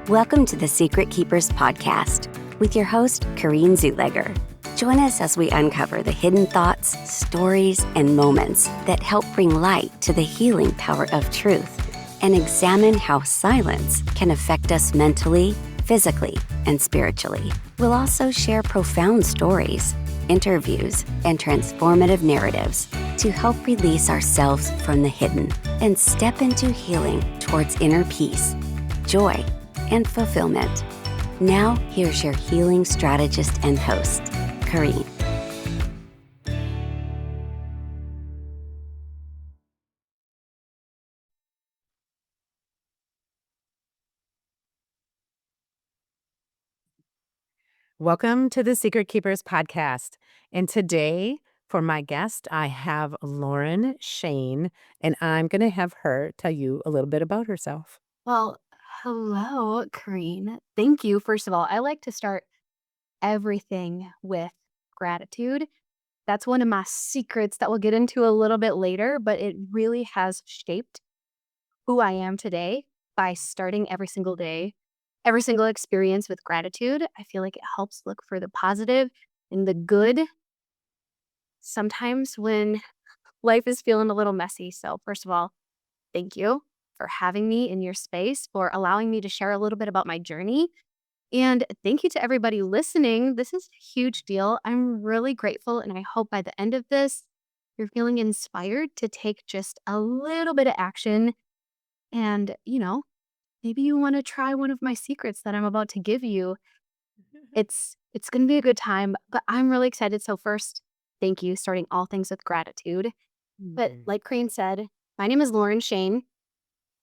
Welcome to the Secret KeepHers Podcast with your host, Corinne Zuleger. Join us as we uncover the hidden thoughts, stories, and moments that help bring light to the healing power of truth and examine how silence can affect us mentally, physically, and spiritually. We'll also share profound stories, interviews, and transformative narratives to help release ourselves from the hidden and step into healing towards inner peace, joy, and fulfillment. Now, here's your healing strategist and host, Corinne. Welcome to the Secret KeepHers Podcast. And today, for my guest, I have Loryn Sheahan, and I'm going to have her tell you a little bit about herself. Well, hello, Corinne. Thank you. First of all, I like to start everything with gratitude. That's one of my secrets that we'll get into a little bit later, but it really has shaped who I am today by starting every single day, every single experience with gratitude. I feel like it helps look for the positive and the good sometimes when life is feeling a little messy. So, first of all, thank you for having me in your space, for allowing me to share a little bit about my journey. And thank you to everybody listening. This is a huge deal. I'm really grateful. And I hope by the end of this, you're feeling inspired to take just a little bit of action. And, maybe you want to try one of my secrets that I'm about to give you. It's going to be a good time, but I'm really excited. So first, thank you, starting all things with gratitude. But like Crane said, my name is Loryn Sheahan.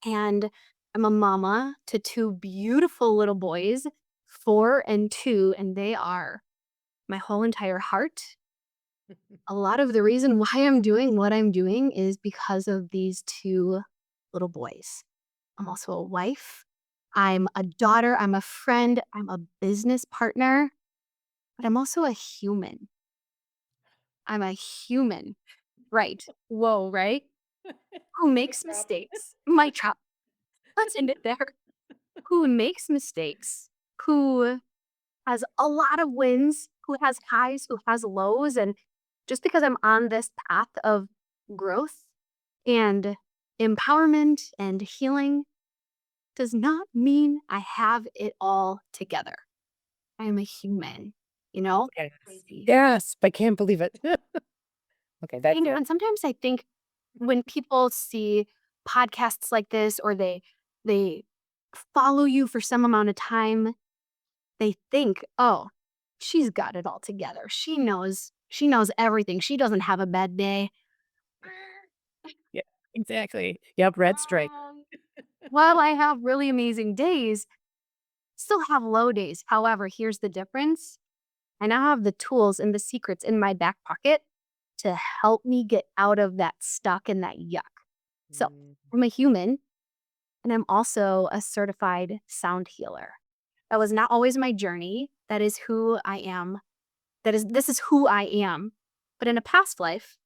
And I'm a mama to two beautiful little boys, 4 and 2, and they are my whole entire heart. A lot of the reason why I'm doing what I'm doing is because of these 2 little boys. I'm also a wife. I'm a daughter. I'm a friend. I'm a business partner. But I'm also a human. I'm a human. Right. Whoa, right? Who makes mistakes? Mic drop. Let's end it there. Who makes mistakes, who has a lot of wins, who has highs, who has lows. And just because I'm on this path of growth and empowerment and healing does not mean I have it all together. I am a human, Yes, Crazy. yes, I can't believe it. Okay, that's And sometimes I think when people see podcasts like this or they follow you for some amount of time, they think, "Oh, she's got it all together. She knows everything. She doesn't have a bad day." yeah, exactly. Yep, red stripe. Um, While I have really amazing days, still have low days. However, here's the difference. I now have the tools and the secrets in my back pocket to help me get out of that stuck and that yuck. So, I'm a human and I'm also a certified sound healer. That was not always my journey. That is who I am. This is who I am. But in a past life,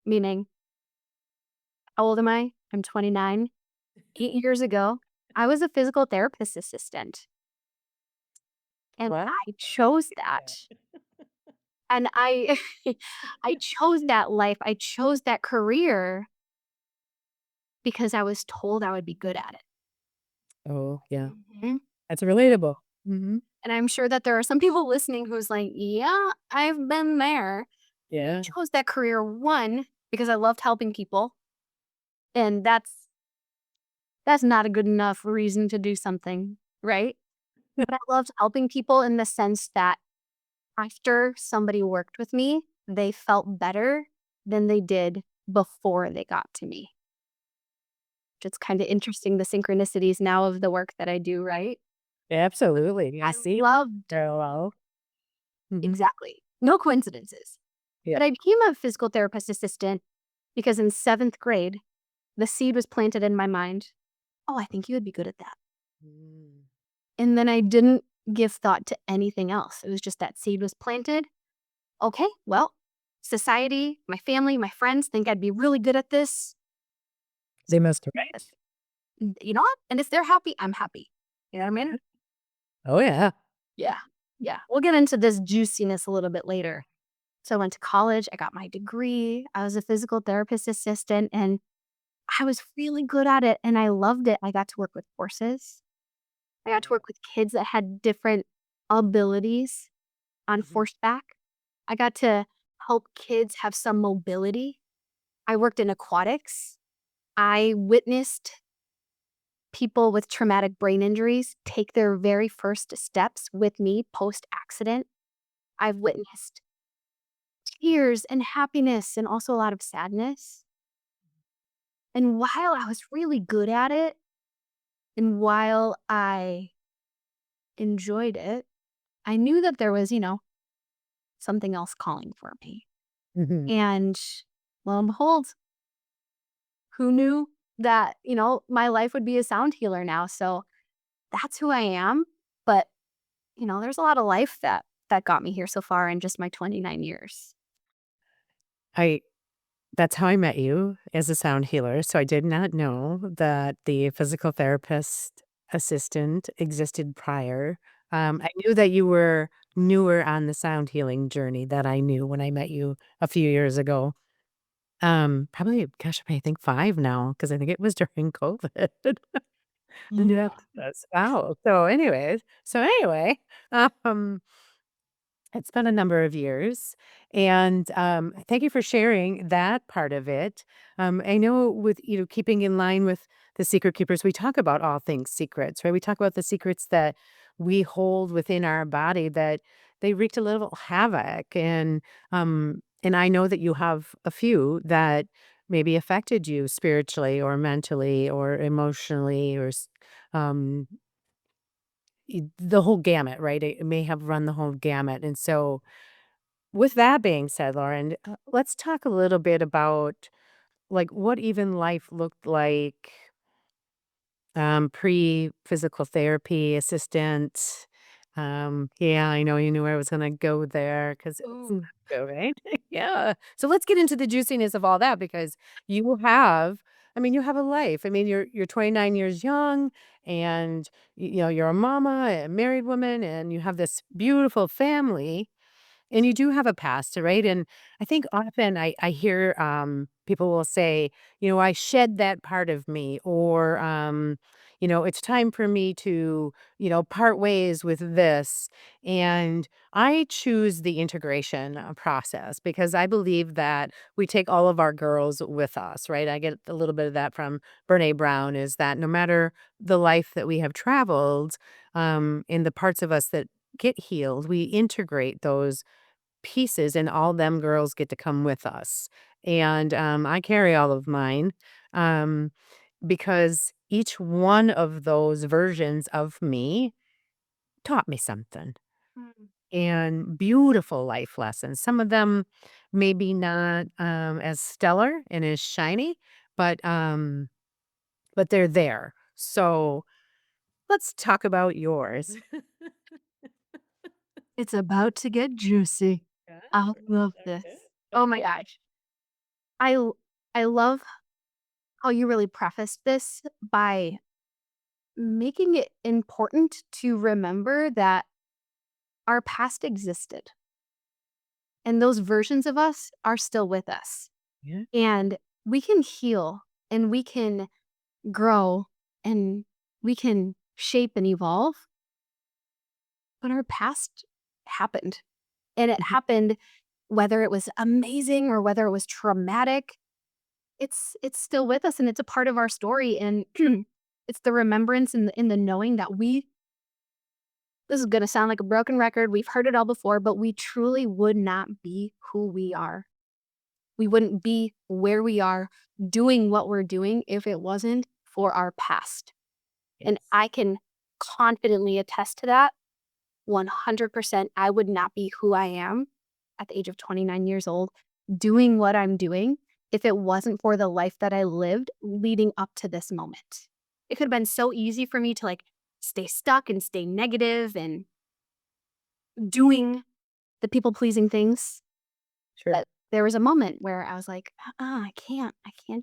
meaning, how old am I? I'm 29. 8 years ago, I was a physical therapist assistant. And What? I chose that. And I I chose that life. I chose that career because I was told I would be good at it. Oh, yeah, Mhm. that's relatable. Hmm. And I'm sure that there are some people listening who's like, yeah, I've been there. Yeah, Chose that career, one, because I loved helping people. And that's not a good enough reason to do something, right? But I loved helping people in the sense that after somebody worked with me, they felt better than they did before they got to me. It's kind of interesting the synchronicities now of the work that I do, right? absolutely. I I see. loved Hello. exactly. No coincidences. Yeah. But I became a physical therapist assistant because in 7th grade, the seed was planted in my mind. Oh, I think you would be good at that. Mm. And then I didn't give thought to anything else. It was just that seed was planted. Okay, well, society, my family, my friends think I'd be really good at this. They must have. Yes. You know what? And if they're happy, I'm happy. You know what I mean? Oh, yeah. Yeah. Yeah. We'll get into this juiciness a little bit later. So I went to college, I got my degree, I was a physical therapist assistant, and I was really good at it and I loved it. I got to work with horses. I got to work with kids that had different abilities on horseback. I got to help kids have some mobility. I worked in aquatics. I witnessed people with traumatic brain injuries take their very first steps with me post accident. I've witnessed tears and happiness and also a lot of sadness. And while I was really good at it, and while I enjoyed it, I knew that there was, something else calling for me. Mhm. And lo and behold, who knew that, my life would be a sound healer now? So that's who I am. But, there's a lot of life that got me here so far in just my 29 years. I That's how I met you, as a sound healer, so I did not know that the physical therapist assistant existed prior. I knew that you were newer on the sound healing journey that I knew when I met you a few years ago. Probably, gosh, I think 5 now, because I think it was during COVID. Yeah. That's wow. So anyway, um it's been a number of years, and, thank you for sharing that part of it. I know with, keeping in line with the secret keepers, we talk about all things secrets, right? We talk about the secrets that we hold within our body that they wreaked a little havoc, and I know that you have a few that maybe affected you spiritually or mentally or emotionally um, the whole gamut, right? It may have run the whole gamut, and so with that being said, Lauren, let's talk a little bit about like what even life looked like pre-physical therapy assistant. Yeah, I know you knew I was going to go there because it's not Ooh. good, right? Yeah. So let's get into the juiciness of all that because you have, you have a life. You're 29 years young, and you're a mama, a married woman, and you have this beautiful family, and you do have a past, right? And I think often I hear people will say, I shed that part of me, or, it's time for me to, part ways with this. And I choose the integration process because I believe that we take all of our girls with us, right? I get a little bit of that from Brene Brown, is that no matter the life that we have traveled, in the parts of us that get healed, we integrate those pieces, and all them girls get to come with us. And I carry all of mine, um, because each one of those versions of me taught me something, Mm. and beautiful life lessons. Some of them maybe not as stellar and as shiny, but they're there. So let's talk about yours. It's about to get juicy. Yeah. I love Okay. this. Oh my gosh. I l- I love how you really prefaced this by making it important to remember that our past existed and those versions of us are still with us. Yeah. And we can heal and we can grow and we can shape and evolve, but our past happened. And it Mhm. happened whether it was amazing or whether it was traumatic. It's still with us and it's a part of our story, and it's the remembrance and the knowing that this is going to sound like a broken record. We've heard it all before, but we truly would not be who we are. We wouldn't be where we are doing what we're doing if it wasn't for our past. And Yes. I can confidently attest to that 100%. I would not be who I am at the age of 29 years old doing what I'm doing if it wasn't for the life that I lived leading up to this moment. It could have been so easy for me to stay stuck and stay negative and doing the people pleasing things. Sure. But there was a moment where I was like, I can't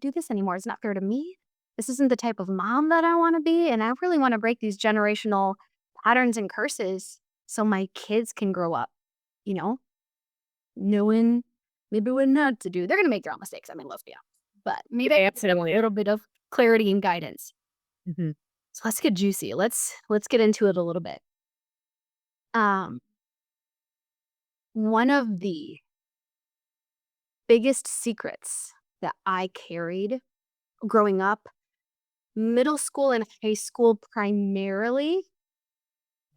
do this anymore. It's not fair to me. This isn't the type of mom that I want to be. And I really want to break these generational patterns and curses so my kids can grow up, you know, knowing maybe what not to do. They're going to make their own mistakes. I mean, let's be honest. But maybe I have a little bit of clarity and guidance. Mhm. So let's get juicy. Let's get into it a little bit. One of the biggest secrets that I carried growing up, middle school and high school primarily,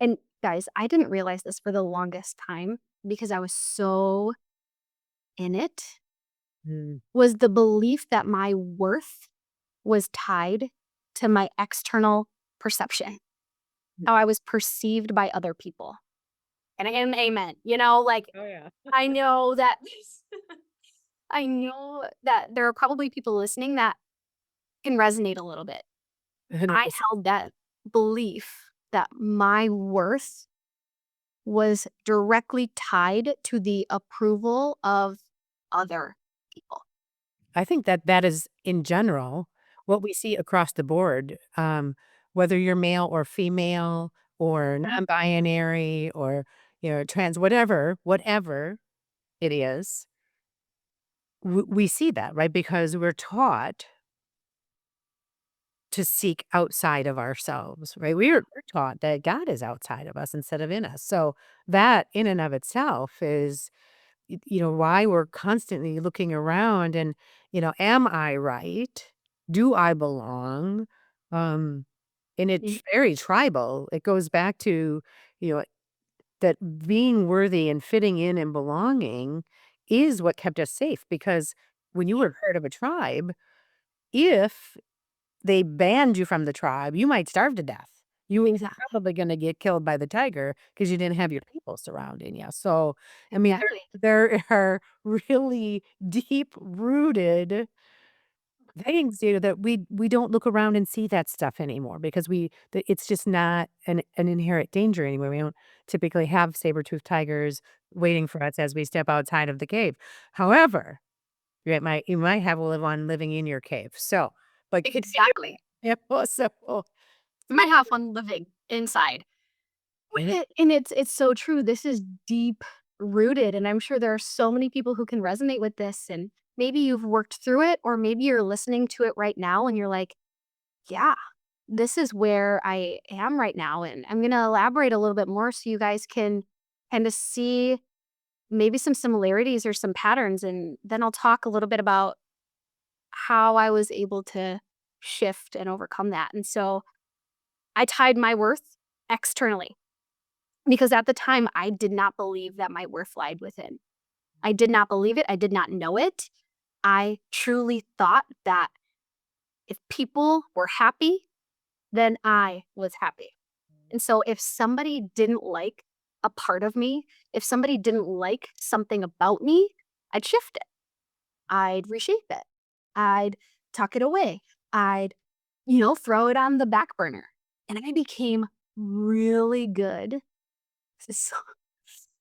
and guys, I didn't realize this for the longest time because I was so in it, Mm. was the belief that my worth was tied to my external perception, how I was perceived by other people. And again, amen. Like Oh, yeah. I know that I know that there are probably people listening that can resonate a little bit. I held that belief that my worth was directly tied to the approval of other people. I think that that is, in general, what we see across the board, whether you're male or female or non-binary or, trans, whatever it is, we see that, right? Because we're taught to seek outside of ourselves, right? We're taught that God is outside of us instead of in us. So that in and of itself is, why we're constantly looking around and, am I right? Do I belong? Um, and Mm, it's very tribal. It goes back to, you know, that being worthy and fitting in and belonging is what kept us safe because when you were part of a tribe, if they banned you from the tribe, you might starve to death. You were Exactly. probably gonna get killed by the tiger because you didn't have your people surrounding you. So, I mean, Exactly. there are really deep-rooted things, that we don't look around and see that stuff anymore because it's just not an inherent danger anymore. We don't typically have saber-toothed tigers waiting for us as we step outside of the cave. However, you might have one living in your cave. So, but Exactly. yeah, so You might have fun living inside. And it's so true. This is deep rooted. And I'm sure there are so many people who can resonate with this. And maybe you've worked through it, or maybe you're listening to it right now and you're like, yeah, this is where I am right now. And I'm going to elaborate a little bit more so you guys can kind of see maybe some similarities or some patterns. And then I'll talk a little bit about how I was able to shift and overcome that. And so I tied my worth externally because at the time I did not believe that my worth lied within. I did not believe it. I did not know it. I truly thought that if people were happy, then I was happy. And so if somebody didn't like a part of me, if somebody didn't like something about me, I'd shift it. I'd reshape it. I'd tuck it away. I'd, throw it on the back burner. And I became really good. This is so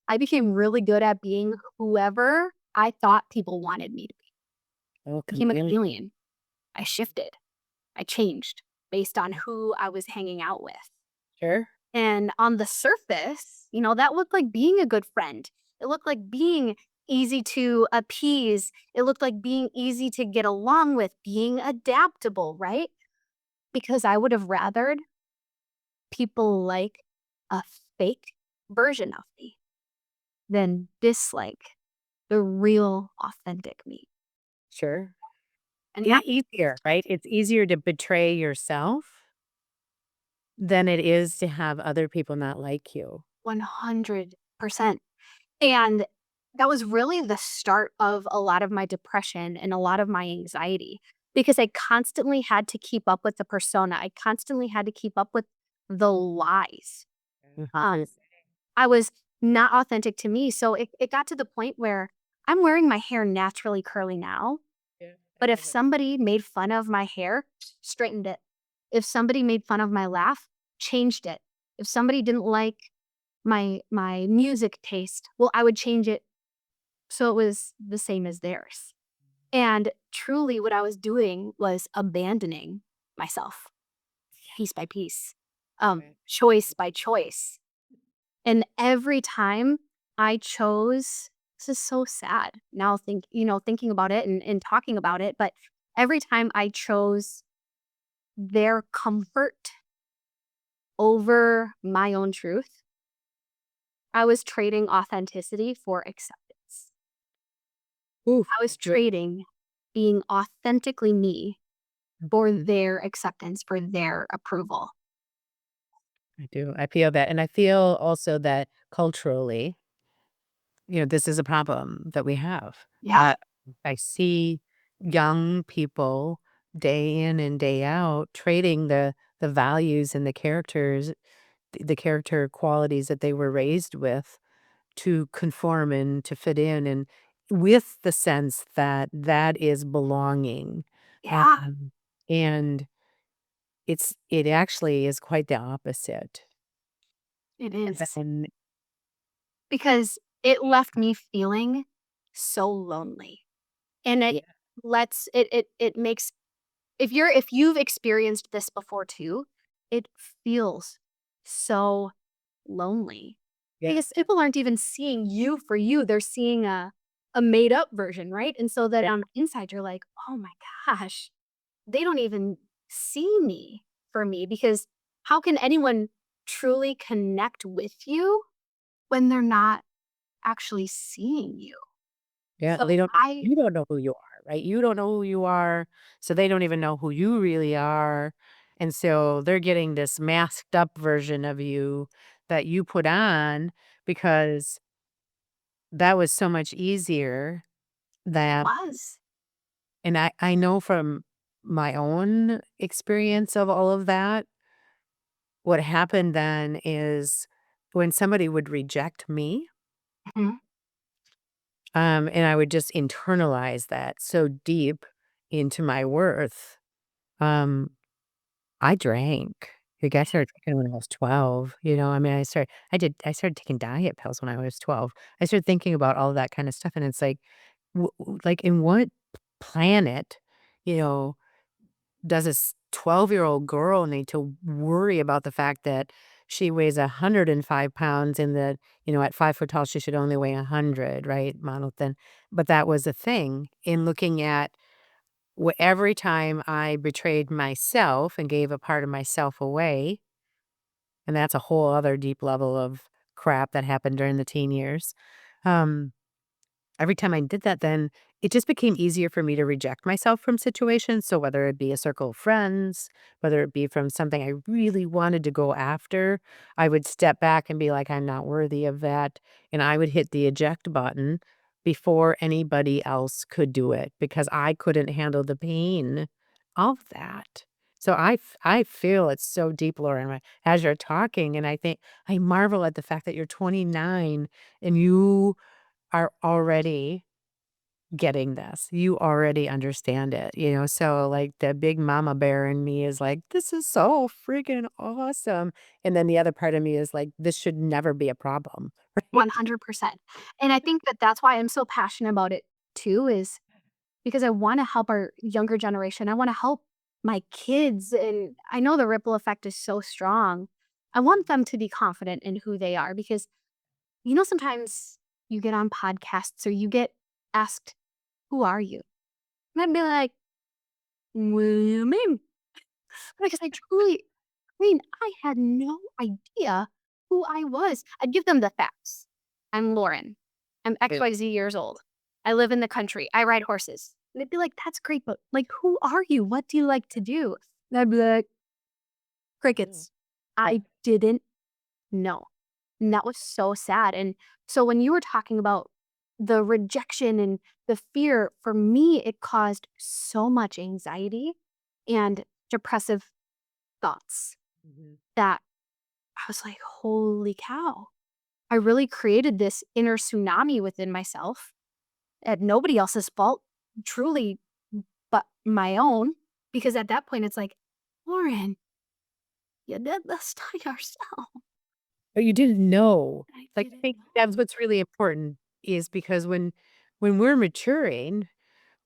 I became really good at being whoever I thought people wanted me to be. oh, I became a completely. chameleon. I shifted. I changed based on who I was hanging out with. Sure. And on the surface, that looked like being a good friend. It looked like being easy to appease. It looked like being easy to get along with, being adaptable, right? Because I would have rathered people like a fake version of me than dislike the real, authentic me. Sure. And Yeah, that easier, right? It's easier to betray yourself than it is to have other people not like you. 100%. And that was really the start of a lot of my depression and a lot of my anxiety because I constantly had to keep up with the persona. I constantly had to keep up with the lies. Um, Mhm. I was not authentic to me. So it got to the point where I'm wearing my hair naturally curly now. Yeah, But I if love it. somebody made fun of my hair, straightened it. If somebody made fun of my laugh, changed it. If somebody didn't like my music taste, well, I would change it so it was the same as theirs. And truly what I was doing was abandoning myself piece by piece, Right. choice by choice. And every time I chose, this is so sad now thinking about it and talking about it, but every time I chose their comfort over my own truth, I was trading authenticity for acceptance. Oof. I was I feel, trading being authentically me for their acceptance, for their approval. I do. I feel that. And I feel also that culturally, this is a problem that we have. Yeah. I see young people day in and day out trading the values and the character qualities that they were raised with to conform and to fit in, and with the sense that that is belonging. Yeah, Um, and it actually is quite the opposite. it is. And Because it left me feeling so lonely. And it yeah, lets it makes if you've experienced this before too, it feels so lonely. yeah, Because people aren't even seeing you for you. They're seeing a made up version, right? And so that yeah, on the inside you're like, "Oh my gosh, they don't even see me for me because how can anyone truly connect with you when they're not actually seeing you?" yeah. So They don't. I You don't know who you are, right? You don't know who you are, so they don't even know who you really are, and so they're getting this masked up version of you that you put on because that was so much easier. That was. And I know from my own experience of all of that, what happened then is when somebody would reject me, Mhm. and I would just internalize that so deep into my worth, um, I drank. Like, I started drinking when I was 12, I mean, I started taking diet pills when I was 12. I started thinking about all of that kind of stuff, and it's like, like, in what planet, you know does this 12-year-old girl need to worry about the fact that she weighs 105 pounds and that, at 5 foot tall, she should only weigh 100, right? Model thin. But that was a thing in looking at every time I betrayed myself and gave a part of myself away. And that's a whole other deep level of crap that happened during the teen years. Um, Every time I did that, then it just became easier for me to reject myself from situations. So whether it be a circle of friends, whether it be from something I really wanted to go after, I would step back and be like, I'm not worthy of that. And I would hit the eject button before anybody else could do it because I couldn't handle the pain of that. So I feel it's so deep, Lauren, as you're talking. And I marvel at the fact that you're 29 and you are already getting this. You already understand it. So, like, the big mama bear in me is like, "This is so freaking awesome." And then the other part of me is like, "This should never be a problem." Right? 100%. And I think that that's why I'm so passionate about it too is because I wanna help our younger generation. I wanna help my kids, and I know the ripple effect is so strong. I want them to be confident in who they are because, sometimes you get on podcasts or you get asked, "Who are you?" And I'd be like, "What do you mean?" Because I mean, I had no idea who I was. I'd give them the facts. I'm Lauren. I'm Yeah. XYZ years old. I live in the country. I ride horses. And they'd be like, that's great, but like, who are you? What do you like to do? And I'd be like, crickets. I didn't know. And that was so sad. And so when you were talking about the rejection and the fear, for me, it caused so much anxiety and depressive thoughts Mhm. that I was like, "Holy cow." I really created this inner tsunami within myself at nobody else's fault, truly, but my own, because at that point, it's like, "Lauren, you did this to yourself." But you didn't know. I Like, I didn't think know. that's what's really important is because when we're maturing,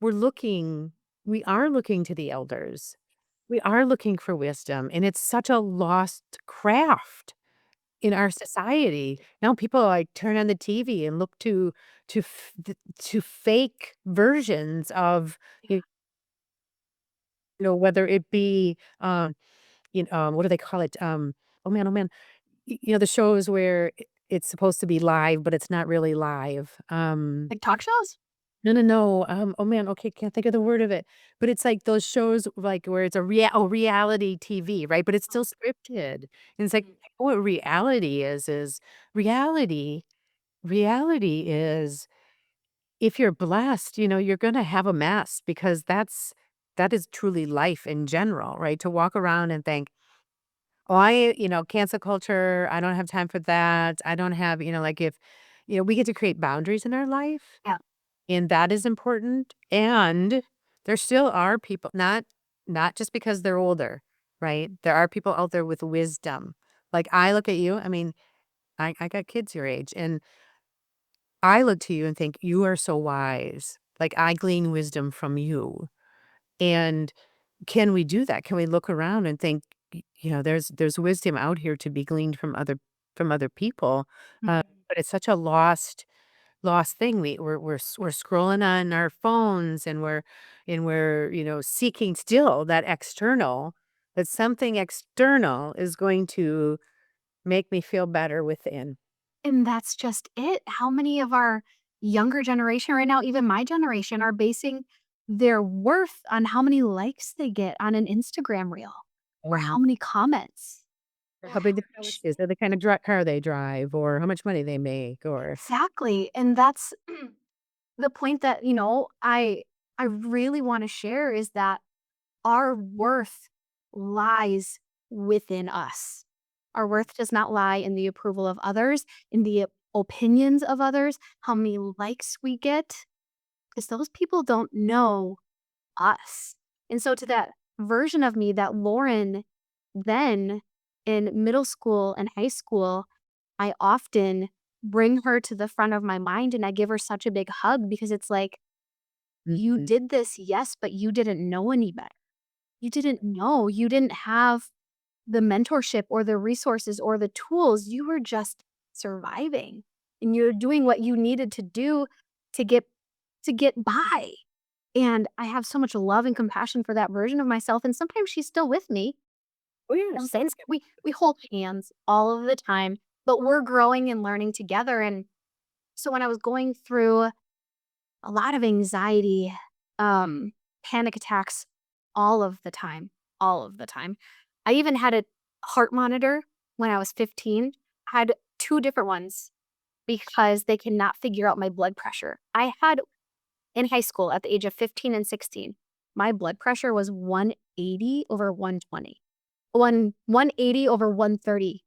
we're looking we are looking to the elders. We are looking for wisdom, and it's such a lost craft in our society. Now people like turn on the TV and look to fake versions of whether it be what do they call it? Oh man, the shows where it's supposed to be live, but it's not really live. Like talk shows? No, no, no. Oh man, okay, can't think of the word of it. But it's like those shows like where it's a reality TV, right? But it's still scripted. And it's like what reality is reality. Reality is if you're blessed, you're gonna have a mess because that is truly life in general, right? To walk around and think, oh, cancel culture, I don't have time for that. I don't have, like if, we get to create boundaries in our life Yeah. and that is important, and there still are people not just because they're older, right? There are people out there with wisdom. Like, I look at you, I mean, I got kids your age, and I look to you and think, "You are so wise." Like, I glean wisdom from you, and can we do that? Can we look around and think, there's wisdom out here to be gleaned from other people, but it's such a lost thing. We're scrolling on our phones and we're seeking still that something external is going to make me feel better within. And that's just it. How many of our younger generation right now, even my generation, are basing their worth on how many likes they get on an Instagram reel or how many comments? Or how big the house is, or the kind of car they drive, or how much money they make, or Exactly. And that's the point that, I really want to share is that our worth lies within us. Our worth does not lie in the approval of others, in the opinions of others, how many likes we get, because those people don't know us. And so, to that version of me, that Lauren, then in middle school and high school, I often bring her to the front of my mind and I give her such a big hug because it's like, you Mhm. did this, yes, but you didn't know any better. You didn't know. You didn't have the mentorship or the resources or the tools. You were just surviving. And you're doing what you needed to do to get by. And I have so much love and compassion for that version of myself. And sometimes she's still with me. Oh, yes. Sometimes we hold hands all of the time, but we're growing and learning together. And so when I was going through a lot of anxiety, panic attacks all of the time. I even had a heart monitor when I was 15. I had two different ones because they cannot figure out my blood pressure. I had in high school at the age of 15 and 16, my blood pressure was 180 over 120. 180 over 130,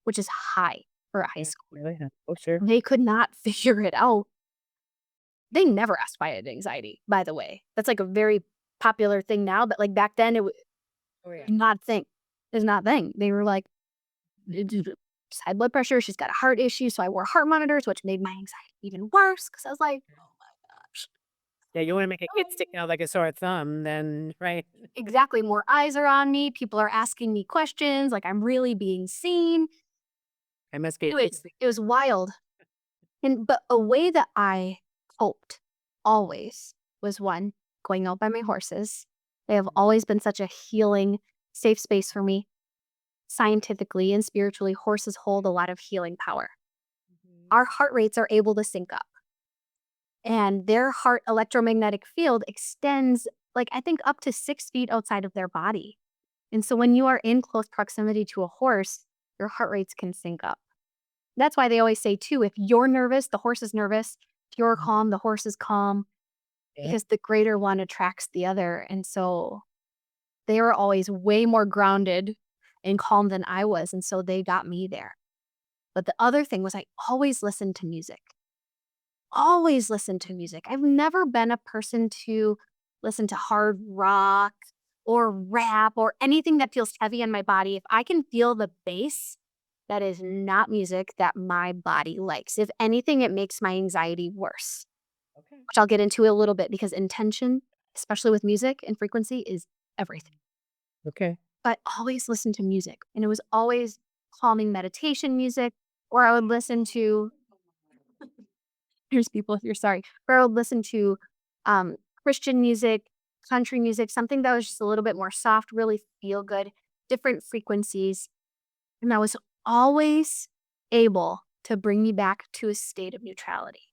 which is high for a high Yeah, school. really? Yeah. Oh, sure. They could not figure it out. They never asked why I had anxiety, by the way. That's like a very popular thing now, but like back then it was Oh, yeah. not a thing. It's not a thing. They were like, she's high blood pressure, she's got a heart issue. So I wore heart monitors, which made my anxiety even worse because I was like, oh my gosh. Yeah, you wanna make a kid stick out like a sore thumb, then right? Exactly. More eyes are on me. People are asking me questions. Like I'm really being seen. I must be It was wild. And but a way that I coped always was one, going out by my horses. They have always been such a healing, safe space for me. Scientifically and spiritually, horses hold a lot of healing power. Our heart rates are able to sync up, and their heart electromagnetic field extends, like, I think, up to 6 feet outside of their body. And so when you are in close proximity to a horse, your heart rates can sync up. That's why they always say, too, if you're nervous, the horse is nervous. If you're calm, the horse is calm, Yeah. because the greater one attracts the other. And so they were always way more grounded and calm than I was. And so they got me there. But the other thing was I always listened to music. Always listened to music. I've never been a person to listen to hard rock or rap or anything that feels heavy on my body. If I can feel the bass, that is not music that my body likes. If anything, it makes my anxiety worse, Okay. which I'll get into a little bit because intention, especially with music and frequency, is everything. Okay. but always listen to music. And it was always calming meditation music, or I would listen to, here's people here, sorry, or I would listen to um, Christian music, country music, something that was just a little bit more soft, really feel good, different frequencies. And I was always able to bring me back to a state of neutrality.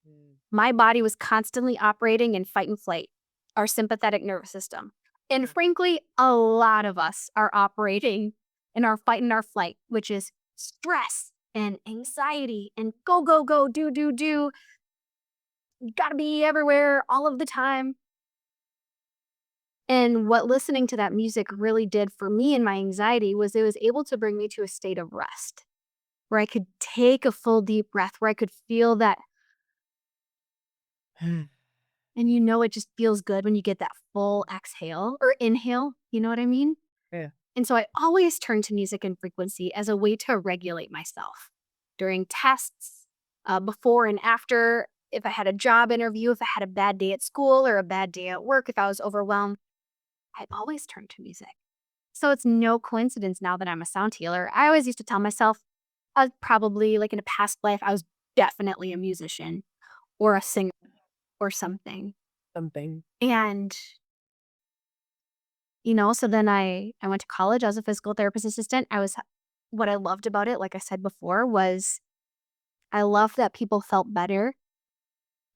Mm. My body was constantly operating in fight and flight, our sympathetic nervous system. And frankly, a lot of us are operating in our fight and our flight, which is stress and anxiety and go, go, go, do, do, do. You gotta be everywhere all of the time. And what listening to that music really did for me and my anxiety was it was able to bring me to a state of rest where I could take a full deep breath, where I could feel that. And it just feels good when you get that full exhale or inhale. You know what I mean? Yeah. And so I always turn to music and frequency as a way to regulate myself during tests, before and after. If I had a job interview, if I had a bad day at school or a bad day at work, if I was overwhelmed, I'd always turn to music. So it's no coincidence now that I'm a sound healer. I always used to tell myself I was probably like in a past life, I was definitely a musician or a singer or something. Something. And so then I went to college. I was a physical therapist assistant. What I loved about it, like I said before, was I loved that people felt better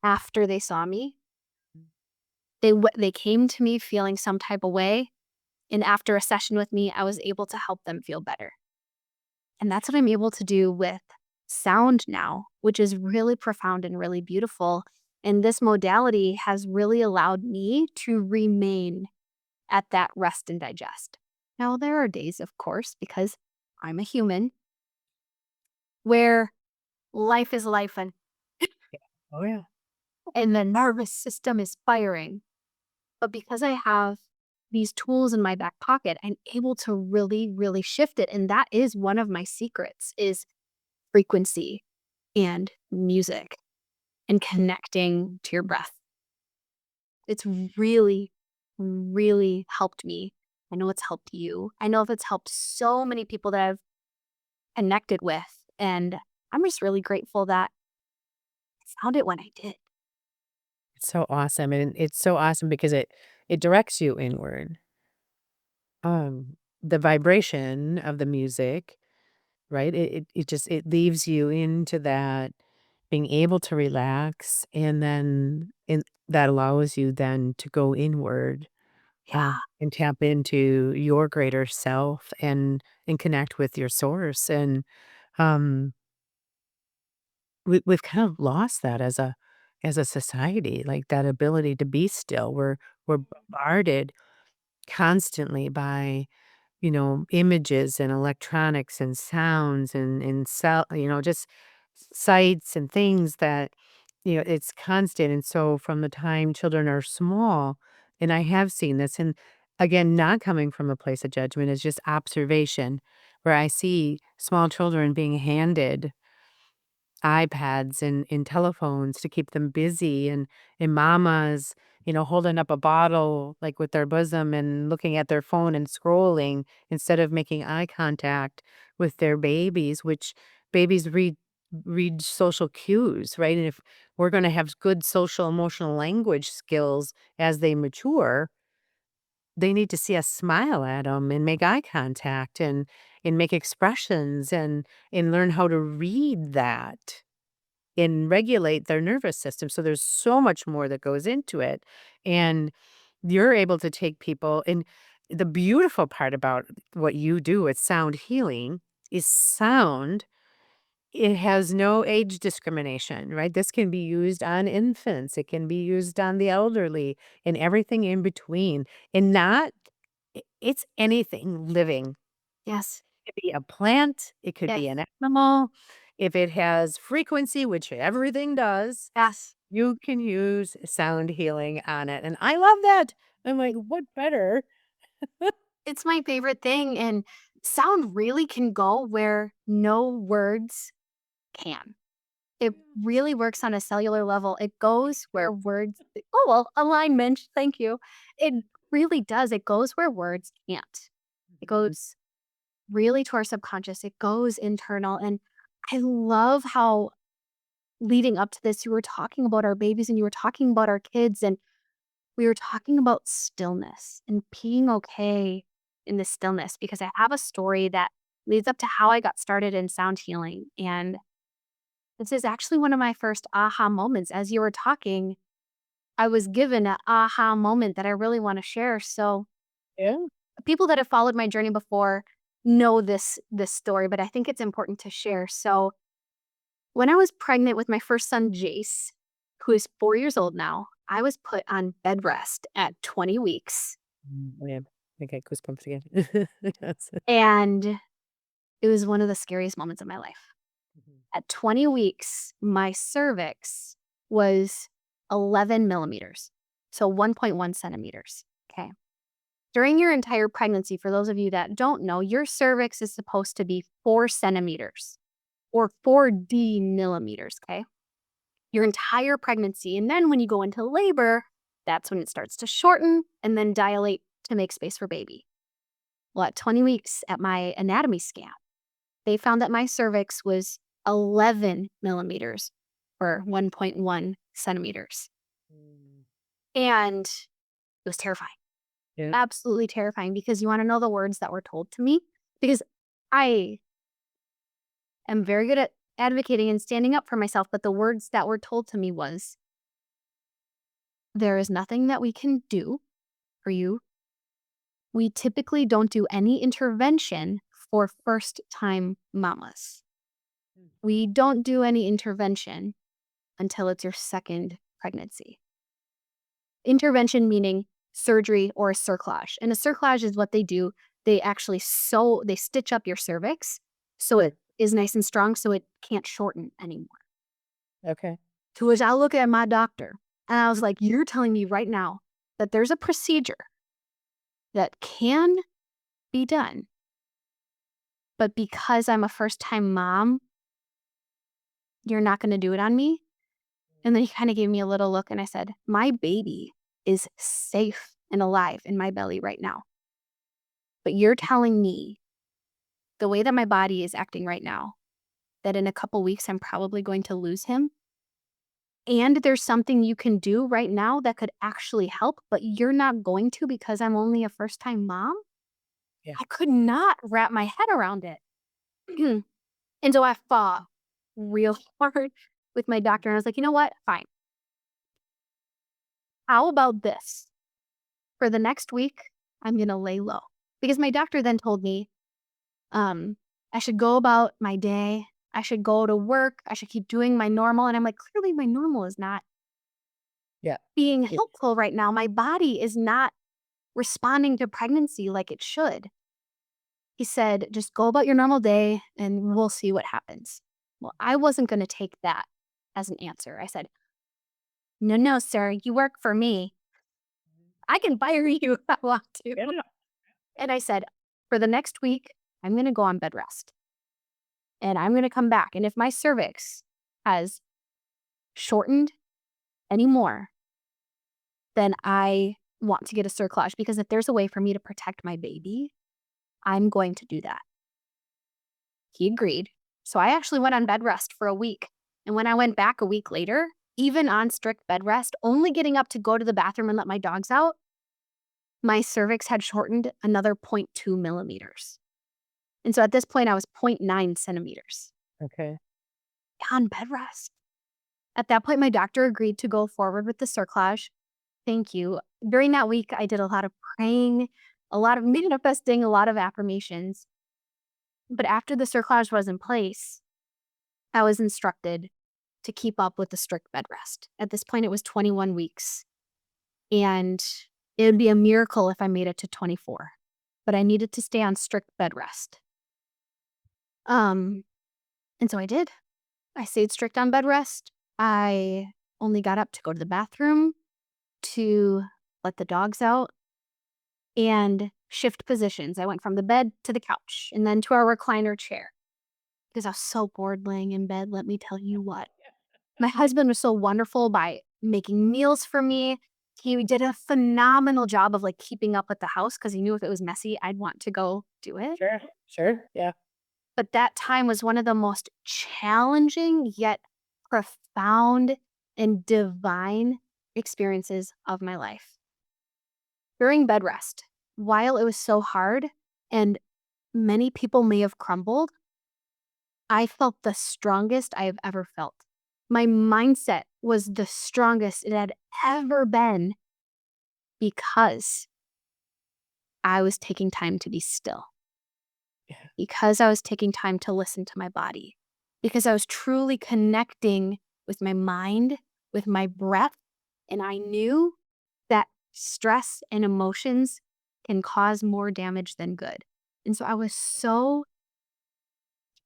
after they saw me. They came to me feeling some type of way, and after a session with me, I was able to help them feel better. And that's what I'm able to do with sound now, which is really profound and really beautiful. And this modality has really allowed me to remain at that rest and digest. Now, there are days, of course, because I'm a human, where life is life Oh, yeah. and the nervous system is firing. But because I have these tools in my back pocket, I'm able to really, really shift it. And that is one of my secrets is frequency and music and connecting to your breath. It's really, really helped me. I know it's helped you. I know if it's helped so many people that I've connected with. And I'm just really grateful that I found it when I did. It's so awesome, and it's so awesome because it directs you inward. The vibration of the music, right? It leaves you into that being able to relax, and then that allows you then to go inward, Yeah. and tap into your greater self and connect with your source. And um, we've kind of lost that as a society, like that ability to be still. We're bombarded constantly by images and electronics and sounds and just sights and things that, it's constant. And so from the time children are small, and I have seen this, and again, not coming from a place of judgment, is just observation, where I see small children being handed iPads and telephones to keep them busy, and mamas, holding up a bottle, like, with their bosom and looking at their phone and scrolling instead of making eye contact with their babies, which babies read social cues, right? And if we're gonna have good social emotional language skills as they mature, they need to see us smile at them and make eye contact and make expressions and learn how to read that and regulate their nervous system. So there's so much more that goes into it. And you're able to take people, and the beautiful part about what you do with sound healing is sound. It has no age discrimination, right? This can be used on infants. It can be used on the elderly and everything in between. And not, it's anything living. Yes. It could be a plant, it could Yes. be an animal. If it has frequency, which everything does, Yes. you can use sound healing on it, and I love that. I'm like, "What better?" It's my favorite thing. And sound really can go where no words can. It really works on a cellular level. It goes where words, oh, well, alignment. Thank you. It really does. It goes where words can't. It goes really to our subconscious. It goes internal. And I love how leading up to this, you were talking about our babies and you were talking about our kids and we were talking about stillness and being okay in the stillness because I have a story that leads up to how I got started in sound healing. And this is actually one of my first aha moments. As you were talking, I was given an aha moment that I really want to share. So Yeah. people that have followed my journey before know this story, but I think it's important to share. So when I was pregnant with my first son, Jace, who is 4 years old now, I was put on bed rest at 20 weeks. Oh, yeah. I get goosebumps again. Yes. And it was one of the scariest moments of my life. At 20 weeks, my cervix was 11 millimeters, so 1.1 centimeters. Okay. During your entire pregnancy, for those of you that don't know, your cervix is supposed to be 4 centimeters or 4D millimeters. Okay. Your entire pregnancy. And then when you go into labor, that's when it starts to shorten and then dilate to make space for baby. Well, at 20 weeks at my anatomy scan, they found that my cervix was 11 millimeters or 1.1 centimeters. Mm. And it was terrifying, Yeah. absolutely terrifying because you want to know the words that were told to me? Because I am very good at advocating and standing up for myself, but the words that were told to me was, there is nothing that we can do for you. We typically don't do any intervention for first-time mamas. We don't do any intervention until it's your second pregnancy. Intervention meaning surgery or a cerclage. And a cerclage is what they do. They actually they stitch up your cervix so it is nice and strong so it can't shorten anymore. Okay. To which I look at my doctor and I was like, you're telling me right now that there's a procedure that can be done, but because I'm a first-time mom, you're not going to do it on me? And then he kind of gave me a little look and I said, my baby is safe and alive in my belly right now. But you're telling me the way that my body is acting right now, that in a couple weeks, I'm probably going to lose him. And there's something you can do right now that could actually help, but you're not going to because I'm only a first-time mom? Yeah. I could not wrap my head around it. And so I fought real hard with my doctor. And I was like, you know what? Fine. How about this? For the next week, I'm going to lay low. Because my doctor then told me I should go about my day. I should go to work. I should keep doing my normal. And I'm like, clearly my normal is not Yeah. being helpful right now. My body is not responding to pregnancy like it should. He said, just go about your normal day and we'll see what happens. Well, I wasn't going to take that as an answer. I said, no, sir, you work for me. I can fire you if I want to. Yeah. And I said, for the next week, I'm going to go on bed rest. And I'm going to come back. And if my cervix has shortened anymore, then I want to get a cerclage because if there's a way for me to protect my baby, I'm going to do that. He agreed. So I actually went on bed rest for a week. And when I went back a week later, even on strict bed rest, only getting up to go to the bathroom and let my dogs out, my cervix had shortened another 0.2 millimeters. And so at this point, I was 0.9 centimeters Okay. on bed rest. At that point, my doctor agreed to go forward with the cerclage. Thank you. During that week, I did a lot of praying, a lot of manifesting, a lot of affirmations. But after the cerclage was in place, I was instructed to keep up with the strict bed rest. At this point, it was 21 weeks. And it would be a miracle if I made it to 24. But I needed to stay on strict bed rest. And so I did. I stayed strict on bed rest. I only got up to go to the bathroom, to let the dogs out, and shift positions. I went from the bed to the couch and then to our recliner chair because I was so bored laying in bed, let me tell you what. My husband was so wonderful by making meals for me. He did a phenomenal job of like keeping up with the house because he knew if it was messy, I'd want to go do it. Sure. Yeah. But that time was one of the most challenging yet profound and divine experiences of my life. During bed rest, while it was so hard and many people may have crumbled, I felt the strongest I have ever felt. My mindset was the strongest it had ever been because I was taking time to be still, Yeah. because I was taking time to listen to my body, because I was truly connecting with my mind, with my breath, and I knew that stress and emotions can cause more damage than good. And so I was so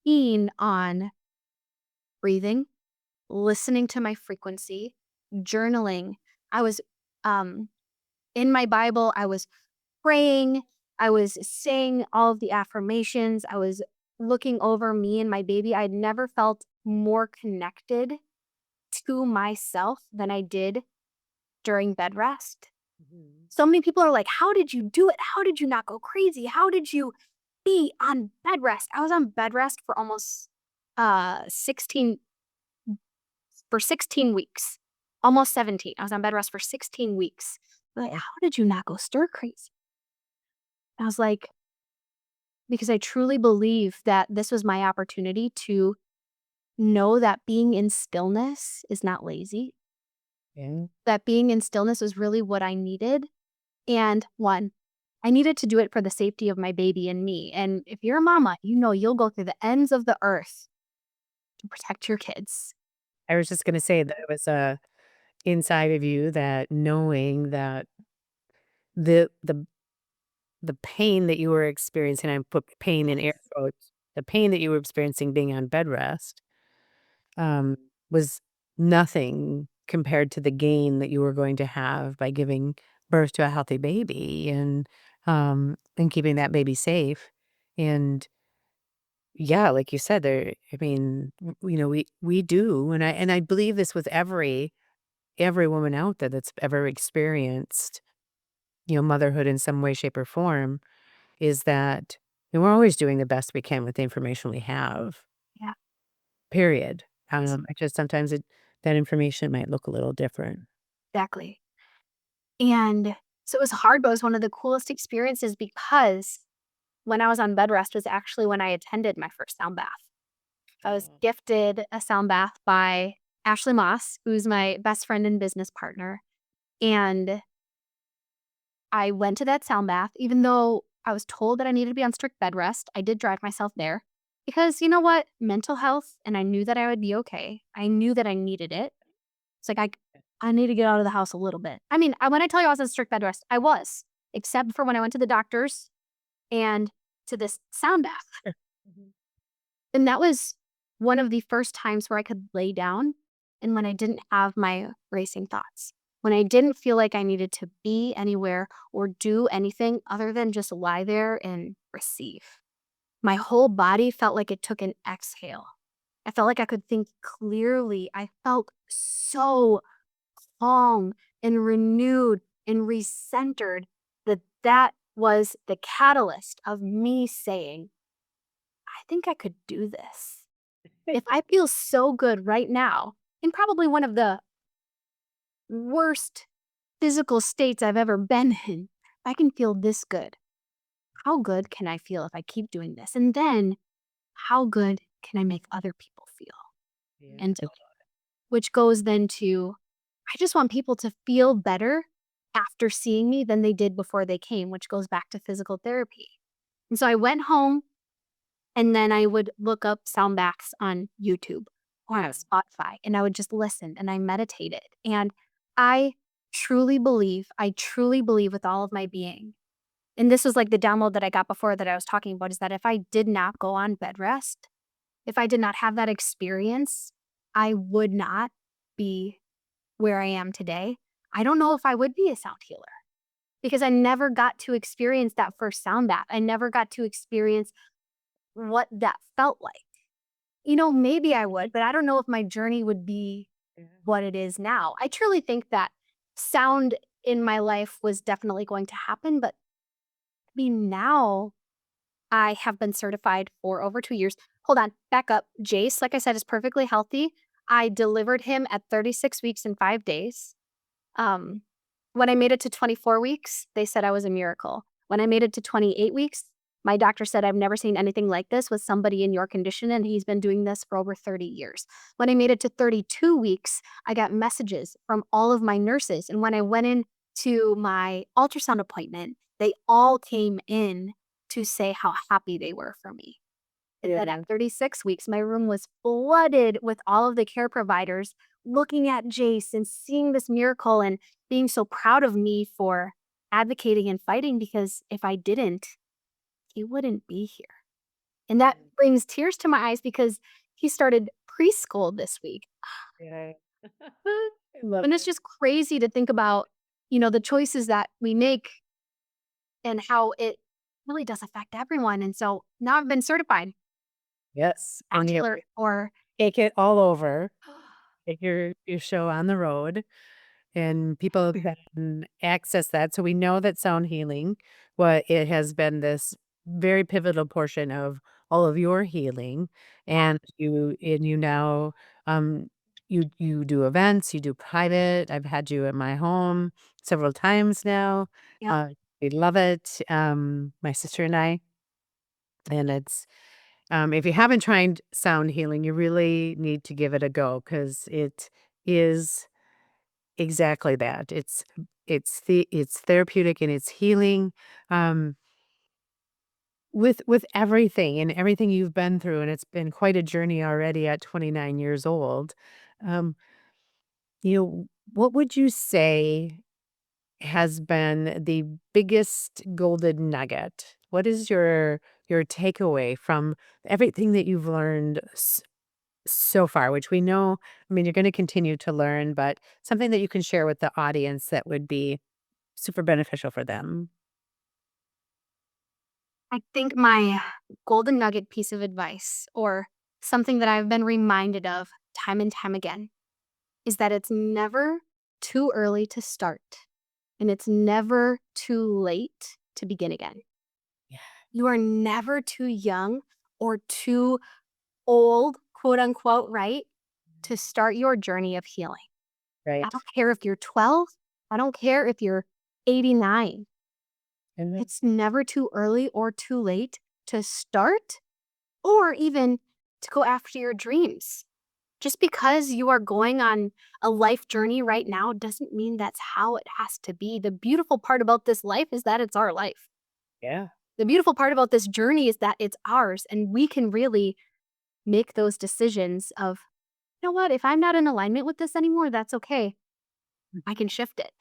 keen on breathing, listening to my frequency, journaling. I was in my Bible, I was praying, I was saying all of the affirmations, I was looking over me and my baby. I'd never felt more connected to myself than I did during bed rest. So many people are like, how did you do it? How did you not go crazy? How did you be on bed rest? I was on bed rest for almost 16 weeks. Almost 17. I was on bed rest for 16 weeks. Like, how did you not go stir crazy? I was like, because I truly believe that this was my opportunity to know that being in stillness is not lazy, Yeah. that being in stillness is really what I needed. And one, I needed to do it for the safety of my baby and me. And if you're a mama, you know you'll go through the ends of the earth to protect your kids. I was just gonna say that it was inside of you that knowing that the the the pain that you were experiencing, I put pain in air quotes, the pain that you were experiencing being on bed rest, um, was nothing compared to the gain that you were going to have by giving birth to a healthy baby and keeping that baby safe. And yeah, like you said, there, I mean, we do, and I believe this with every woman out there that's ever experienced, motherhood in some way, shape, or form, is that we're always doing the best we can with the information we have. Yeah, Period. I just sometimes that information might look a little different. exactly. And so it was hard, but it was one of the coolest experiences because when I was on bed rest was actually when I attended my first sound bath. I was gifted a sound bath by Ashley Moss, who's my best friend and business partner. And I went to that sound bath, even though I was told that I needed to be on strict bed rest. I did drive myself there because you know what? Mental health, and I knew that I would be okay. I knew that I needed it. It's like I need to get out of the house a little bit. I mean, when I tell you I was on strict bed rest, I was, except for when I went to the doctors and to this sound bath. Mhm. And that was one of the first times where I could lay down and when I didn't have my racing thoughts, when I didn't feel like I needed to be anywhere or do anything other than just lie there and receive. My whole body felt like it took an exhale. I felt like I could think clearly. I felt so calm and renewed and recentered that was the catalyst of me saying, I think I could do this. If I feel so good right now, in probably one of the worst physical states I've ever been in, if I can feel this good, how good can I feel if I keep doing this? And then how good can I make other people feel? Yeah. And which goes then to, I just want people to feel better after seeing me than they did before they came, which goes back to physical therapy. And so I went home and then I would look up sound baths on YouTube or on Spotify and I would just listen and I meditated. And I truly believe with all of my being. And this was like the download that I got before that I was talking about is that if I did not go on bed rest, if I did not have that experience, I would not be where I am today. I don't know if I would be a sound healer because I never got to experience that first sound bath. I never got to experience what that felt like. Maybe I would, but I don't know if my journey would be what it is now. I truly think that sound in my life was definitely going to happen. But I mean, now I have been certified for over 2 years. Hold on, back up. Jace, like I said, is perfectly healthy. I delivered him at 36 weeks and 5 days. Um, when I made it to 24 weeks, they said I was a miracle. When I made it to 28 weeks, my doctor said, I've never seen anything like this with somebody in your condition, and he's been doing this for over 30 years. When I made it to 32 weeks, I got messages from all of my nurses. And when I went in to my ultrasound appointment, they all came in to say how happy they were for me. And then at 36 weeks, my room was flooded with all of the care providers looking at Jace and seeing this miracle and being so proud of me for advocating and fighting, because if I didn't, he wouldn't be here. And that brings tears to my eyes because he started preschool this week. Yeah. I love And it's it. just crazy to think about, the choices that we make and how it really does affect everyone. And so now I've been certified Yes. And you bachelor or take it all over, take your show on the road, and people can access that. So we know that sound healing, it has been this very pivotal portion of all of your healing, and you now you do events, you do private. I've had you in my home several times now. Yep. Uh, we love it. My sister and I, and it's if you haven't tried sound healing, you really need to give it a go because it is exactly that. It's therapeutic and it's healing, um, with everything and everything you've been through, and it's been quite a journey already at 29 years old. Um, what would you say has been the biggest golden nugget? What is your takeaway from everything that you've learned so far, which we know, I mean, you're going to continue to learn, but something that you can share with the audience that would be super beneficial for them. I think my golden nugget piece of advice, or something that I've been reminded of time and time again, is that it's never too early to start and it's never too late to begin again. Yeah. You are never too young or too old, quote unquote, right, to start your journey of healing. I Right. don't care if you're 12, I don't care if you're 89. And It's never too early or too late to start or even to go after your dreams. Just because you are going on a life journey right now doesn't mean that's how it has to be. The beautiful part about this life is that it's our life. yeah. The beautiful part about this journey is that it's ours, and we can really make those decisions of, you know what, if I'm not in alignment with this anymore, that's okay. I can shift it.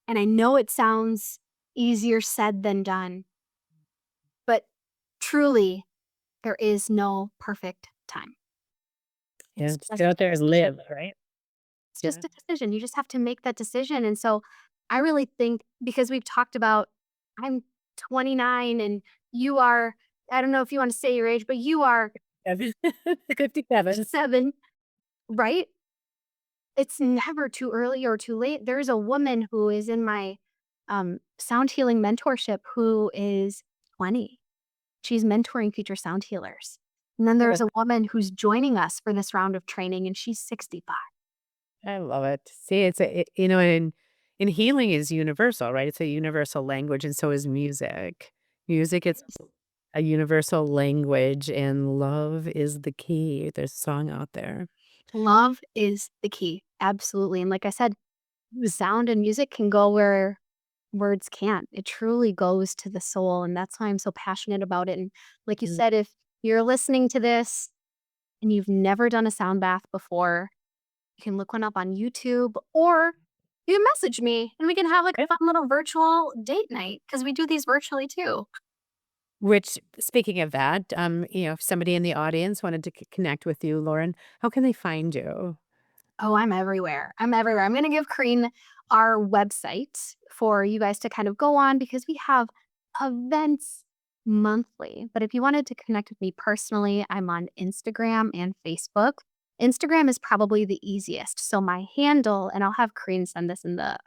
And I know it sounds easier said than done, but truly, there is no perfect time. Yeah. It's Just just get out there and live, right? It's Yeah. just a decision. You just have to make that decision. And so I really think, because we've talked about, I'm 29 and you are, I don't know if you want to say your age, but you are 57. 7, right? It's never too early or too late. There's a woman who is in my sound healing mentorship who is 20. She's mentoring future sound healers. And then there's a woman who's joining us for this round of training, and she's 65. I love it. See, and healing is universal, right? It's a universal language, and so is music. Music is a universal language, and love is the key. There's a song out there. Love is the key. Absolutely. And like I said, sound and music can go where words can't. It truly goes to the soul. And that's why I'm so passionate about it. And like you Mm. said, if you're listening to this and you've never done a sound bath before, you can look one up on YouTube, or you can message me and we can have like a Yeah. fun little virtual date night, because we do these virtually too. Which, speaking of that, if somebody in the audience wanted to connect with you, Lauren, how can they find you? Oh, I'm everywhere. I'm everywhere. I'm going to give Corinne our website for you guys to kind of go on, because we have events monthly. But if you wanted to connect with me personally, I'm on Instagram and Facebook. Instagram is probably the easiest. So my handle, and I'll have Corinne send this in the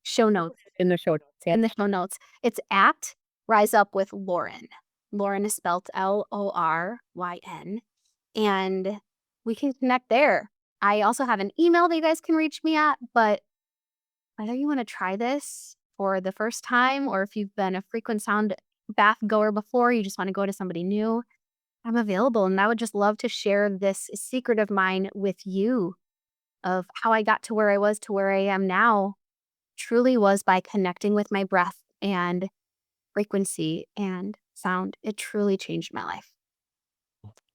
show notes. In the show notes. Yeah. In the show notes. It's at Rise Up with Loryn. Loryn is spelled Loryn. And we can connect there. I also have an email that you guys can reach me at, but whether you want to try this for the first time or if you've been a frequent sound bath goer before, you just want to go to somebody new, I'm available. And I would just love to share this secret of mine with you of how I got to where I was to where I am now. Truly was by connecting with my breath and frequency and sound. It truly changed my life.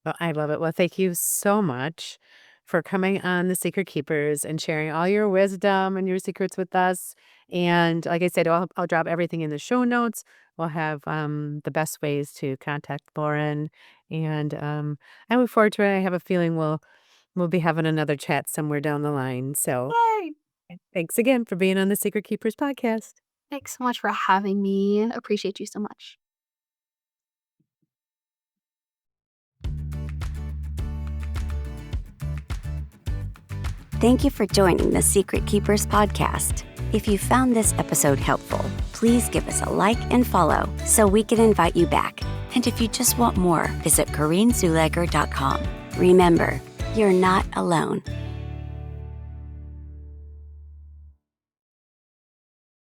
Well, I love it. Well, thank you so much for coming on The Secret Keepers and sharing all your wisdom and your secrets with us. And like I said, I'll drop everything in the show notes. We'll have the best ways to contact Loryn. And I look forward to it. I have a feeling we'll be having another chat somewhere down the line. So Yay! thanks again for being on The Secret Keepers podcast. Thanks so much for having me. Appreciate you so much. Thank you for joining the Secret Keepers podcast. If you found this episode helpful, please give us a like and follow so we can invite you back. And if you just want more, visit CorinneZuleger.com. Remember, you're not alone.